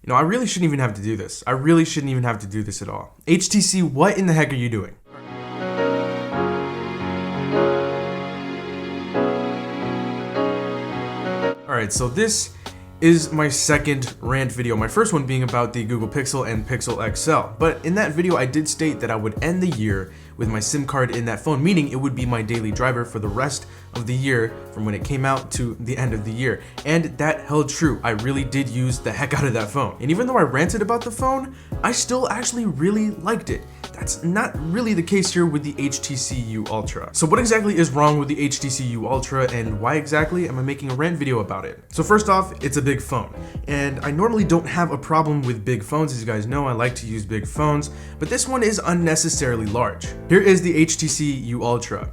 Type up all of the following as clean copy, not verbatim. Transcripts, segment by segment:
You know, I really shouldn't even have to do this. I really shouldn't even have to do this at all. HTC, what in the heck are you doing? Alright, so this is my second rant video, my first one being about the Google Pixel and Pixel XL. But in that video, I did state that I would end the year with my SIM card in that phone, meaning it would be my daily driver for the rest of the year from when it came out to the end of the year. And that held true. I really did use the heck out of that phone. And even though I ranted about the phone, I still actually really liked it. That's not really the case here with the HTC U Ultra. So what exactly is wrong with the HTC U Ultra, and why exactly am I making a rant video about it? So first off, it's a big phone. And I normally don't have a problem with big phones. As you guys know, I like to use big phones, but this one is unnecessarily large. Here is the HTC U Ultra.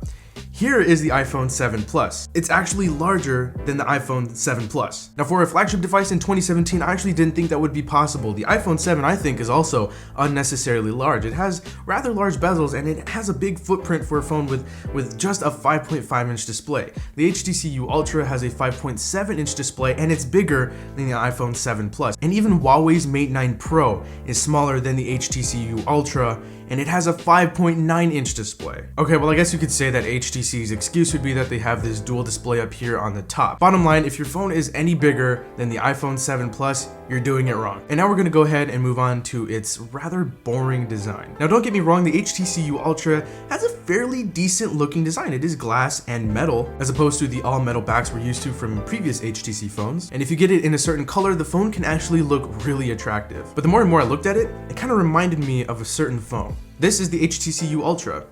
Here is the iPhone 7 Plus. It's actually larger than the iPhone 7 Plus. Now for a flagship device in 2017, I actually didn't think that would be possible. The iPhone 7, I think, is also unnecessarily large. It has rather large bezels and it has a big footprint for a phone with just a 5.5-inch display. The HTC U Ultra has a 5.7-inch display and it's bigger than the iPhone 7 Plus. And even Huawei's Mate 9 Pro is smaller than the HTC U Ultra, and it has a 5.9-inch display. Okay, well I guess you could say that HTC's excuse would be that they have this dual display up here on the top. Bottom line, if your phone is any bigger than the iPhone 7 Plus, you're doing it wrong. And now we're gonna go ahead and move on to its rather boring design. Now don't get me wrong, the HTC U Ultra has a fairly decent looking design. It is glass and metal, as opposed to the all metal backs we're used to from previous HTC phones. And if you get it in a certain color, the phone can actually look really attractive. But the more and more I looked at it, it kind of reminded me of a certain phone. This is the HTC U Ultra.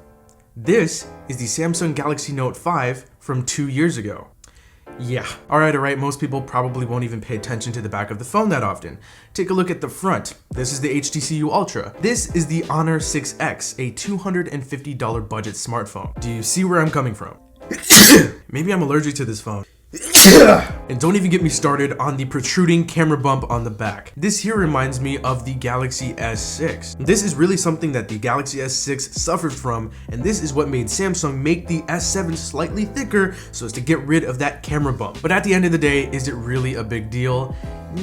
This is the Samsung Galaxy Note 5 from 2 years ago. Yeah, alright, most people probably won't even pay attention to the back of the phone that often. Take a look at the front. This is the HTC U Ultra. This is the Honor 6X, a $250 budget smartphone. Do you see where I'm coming from? Maybe I'm allergic to this phone. And don't even get me started on the protruding camera bump on the back. This here reminds me of the Galaxy S6. This is really something that the Galaxy S6 suffered from, and this is what made Samsung make the S7 slightly thicker so as to get rid of that camera bump. But at the end of the day, is it really a big deal?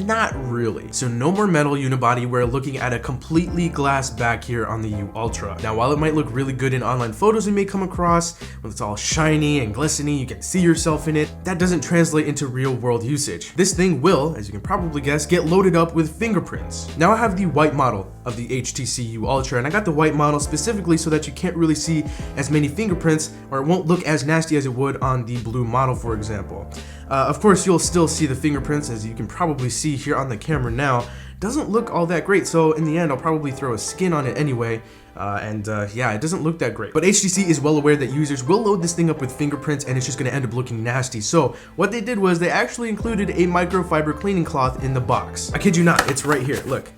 Not really. So no more metal unibody, we're looking at a completely glass back here on the U Ultra. Now while it might look really good in online photos we may come across, when it's all shiny and glistening, you can see yourself in it, that doesn't translate into real world usage. This thing will, as you can probably guess, get loaded up with fingerprints. Now I have the white model of the HTC U Ultra, and I got the white model specifically so that you can't really see as many fingerprints, or it won't look as nasty as it would on the blue model, for example. Of course, you'll still see the fingerprints, as you can probably see here on the camera now. Doesn't look all that great, so in the end, I'll probably throw a skin on it anyway. Yeah, it doesn't look that great. But HTC is well aware that users will load this thing up with fingerprints and it's just gonna end up looking nasty. So what they did was they actually included a microfiber cleaning cloth in the box. I kid you not, it's right here, look,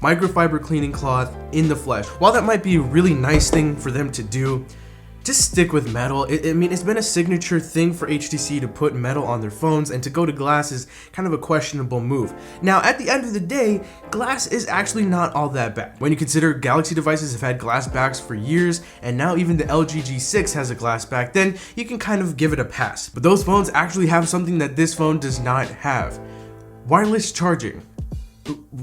microfiber cleaning cloth in the flesh. While that might be a really nice thing for them to do, just stick with metal. I mean, it's been a signature thing for HTC to put metal on their phones, and to go to glass is kind of a questionable move. Now, at the end of the day, glass is actually not all that bad. When you consider Galaxy devices have had glass backs for years, and now even the LG G6 has a glass back, then you can kind of give it a pass. But those phones actually have something that this phone does not have: wireless charging.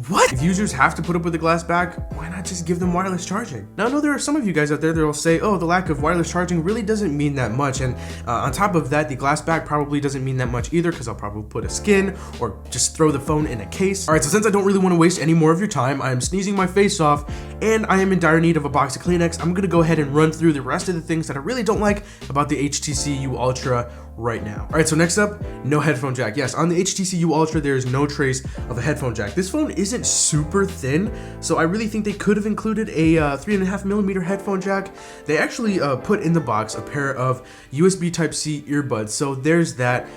What? If users have to put up with a glass back, why not just give them wireless charging? Now I know there are some of you guys out there that will say, oh, the lack of wireless charging really doesn't mean that much, and on top of that, the glass back probably doesn't mean that much either, because I'll probably put a skin or just throw the phone in a case. Alright, so since I don't really want to waste any more of your time, I am sneezing my face off, and I am in dire need of a box of Kleenex, I'm gonna go ahead and run through the rest of the things that I really don't like about the HTC U Ultra right now. Alright, so next up, no headphone jack. Yes, on the HTC U Ultra, there is no trace of a headphone jack. This phone isn't super thin, so I really think they could have included a 3.5mm headphone jack. They actually put in the box a pair of USB Type-C earbuds, so there's that.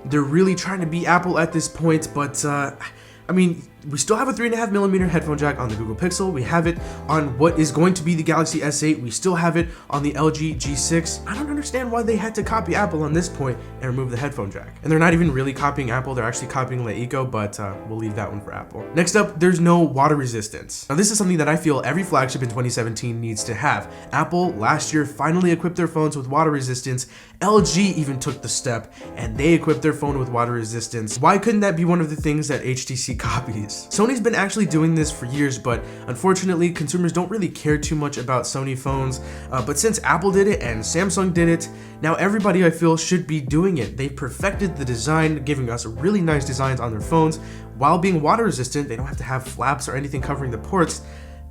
They're really trying to be Apple at this point, but I mean, we still have a 3.5mm headphone jack on the Google Pixel. We have it on what is going to be the Galaxy S8. We still have it on the LG G6. I don't understand why they had to copy Apple on this point and remove the headphone jack. And they're not even really copying Apple. They're actually copying Leico, but we'll leave that one for Apple. Next up, there's no water resistance. Now, this is something that I feel every flagship in 2017 needs to have. Apple last year finally equipped their phones with water resistance. LG even took the step and they equipped their phone with water resistance. Why couldn't that be one of the things that HTC copies? colors. Sony's been actually doing this for years, but unfortunately consumers don't really care too much about Sony phones, but since Apple did it and Samsung did it, now everybody I feel should be doing it. They've perfected the design, giving us really nice designs on their phones while being water resistant. They don't have to have flaps or anything covering the ports.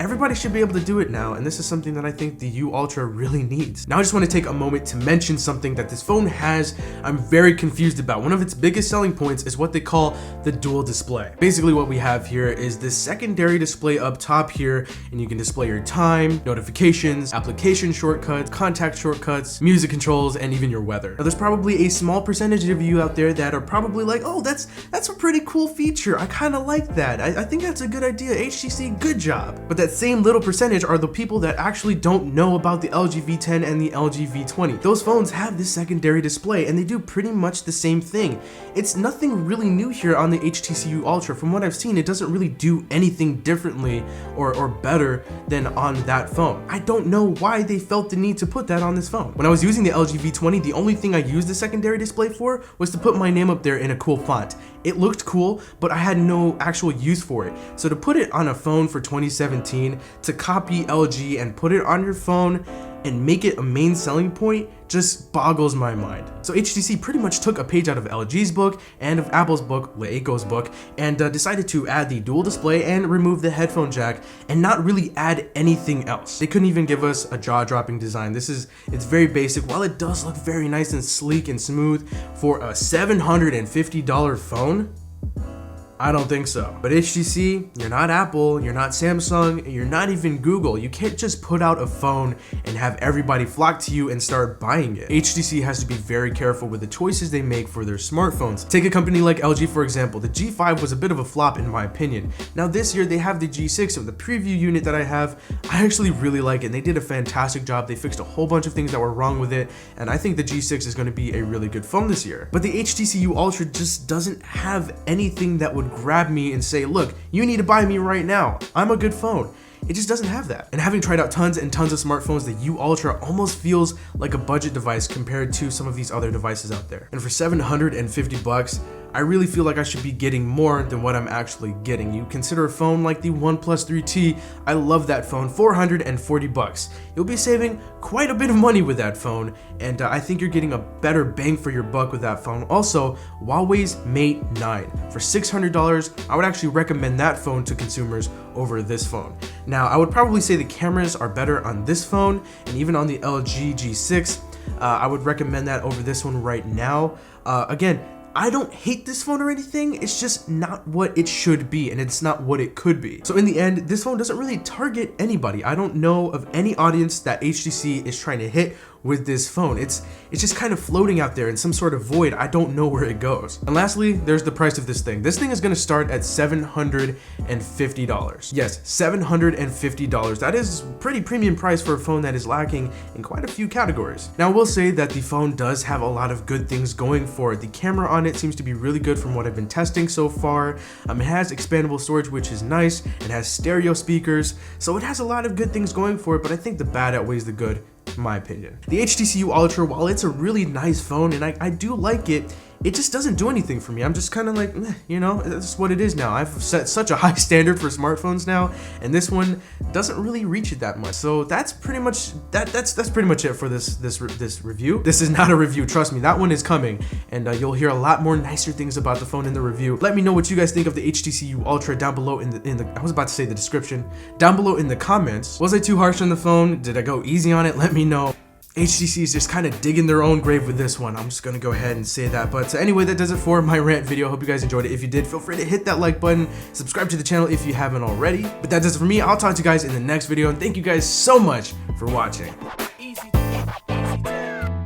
Everybody should be able to do it now, and this is something that I think the U Ultra really needs. Now I just want to take a moment to mention something that this phone has I'm very confused about. One of its biggest selling points is what they call the dual display. Basically what we have here is this secondary display up top here, and you can display your time, notifications, application shortcuts, contact shortcuts, music controls, and even your weather. Now there's probably a small percentage of you out there that are probably like, oh, that's a pretty cool feature. I kind of like that. I think that's a good idea. HTC, good job. But that same little percentage are the people that actually don't know about the LG V10 and the LG V20. Those phones have this secondary display and they do pretty much the same thing. It's nothing really new here on the HTC U Ultra. From what I've seen, it doesn't really do anything differently or better than on that phone. I don't know why they felt the need to put that on this phone. When I was using the LG V20, the only thing I used the secondary display for was to put my name up there in a cool font. It looked cool, but I had no actual use for it. So to put it on a phone for 2017, to copy LG and put it on your phone and make it a main selling point just boggles my mind. So HTC pretty much took a page out of LG's book and of Apple's book, Leiko's book, and decided to add the dual display and remove the headphone jack and not really add anything else. They couldn't even give us a jaw-dropping design. It's very basic. While it does look very nice and sleek and smooth for a $750 phone, I don't think so. But HTC, you're not Apple, you're not Samsung, you're not even Google. You can't just put out a phone and have everybody flock to you and start buying it. HTC has to be very careful with the choices they make for their smartphones. Take a company like LG for example. The G5 was a bit of a flop in my opinion. Now this year they have the G6, so the preview unit that I have, I actually really like it. And they did a fantastic job. They fixed a whole bunch of things that were wrong with it, and I think the G6 is going to be a really good phone this year. But the HTC U Ultra just doesn't have anything that would grab me and say, look, you need to buy me right now. I'm a good phone. It just doesn't have that. And having tried out tons and tons of smartphones, the U Ultra almost feels like a budget device compared to some of these other devices out there. And for $750, I really feel like I should be getting more than what I'm actually getting. You consider a phone like the OnePlus 3T, I love that phone, $440. You'll be saving quite a bit of money with that phone, and I think you're getting a better bang for your buck with that phone. Also, Huawei's Mate 9. For $600, I would actually recommend that phone to consumers over this phone. Now, I would probably say the cameras are better on this phone, and even on the LG G6, I would recommend that over this one right now. Again, I don't hate this phone or anything, it's just not what it should be, and it's not what it could be. So in the end, this phone doesn't really target anybody. I don't know of any audience that HTC is trying to hit with this phone. It's just kind of floating out there in some sort of void. I don't know where it goes. And lastly, there's the price of this thing. This thing is gonna start at $750. Yes, $750. That is a pretty premium price for a phone that is lacking in quite a few categories. Now, I will say that the phone does have a lot of good things going for it. The camera on it seems to be really good from what I've been testing so far. It has expandable storage, which is nice. It has stereo speakers, so it has a lot of good things going for it, but I think the bad outweighs the good, in my opinion. The HTC U Ultra, while it's a really nice phone and I do like it, it just doesn't do anything for me. I'm just kind of like, you know, that's what it is now. I've set such a high standard for smartphones now, and this one doesn't really reach it that much. So that's pretty much that's pretty much it for this review. This is not a review, trust me. That one is coming, and you'll hear a lot more nicer things about the phone in the review. Let me know what you guys think of the HTC U Ultra down below in the I was about to say the description, down below in the comments. Was I too harsh on the phone? Did I go easy on it? Let me know. HTC is just kind of digging their own grave with this one. I'm just gonna go ahead and say that. But anyway, that does it for my rant video. Hope you guys enjoyed it. If you did, feel free to hit that like button, subscribe to the channel if you haven't already. But that does it for me. I'll talk to you guys in the next video, and thank you guys so much for watching.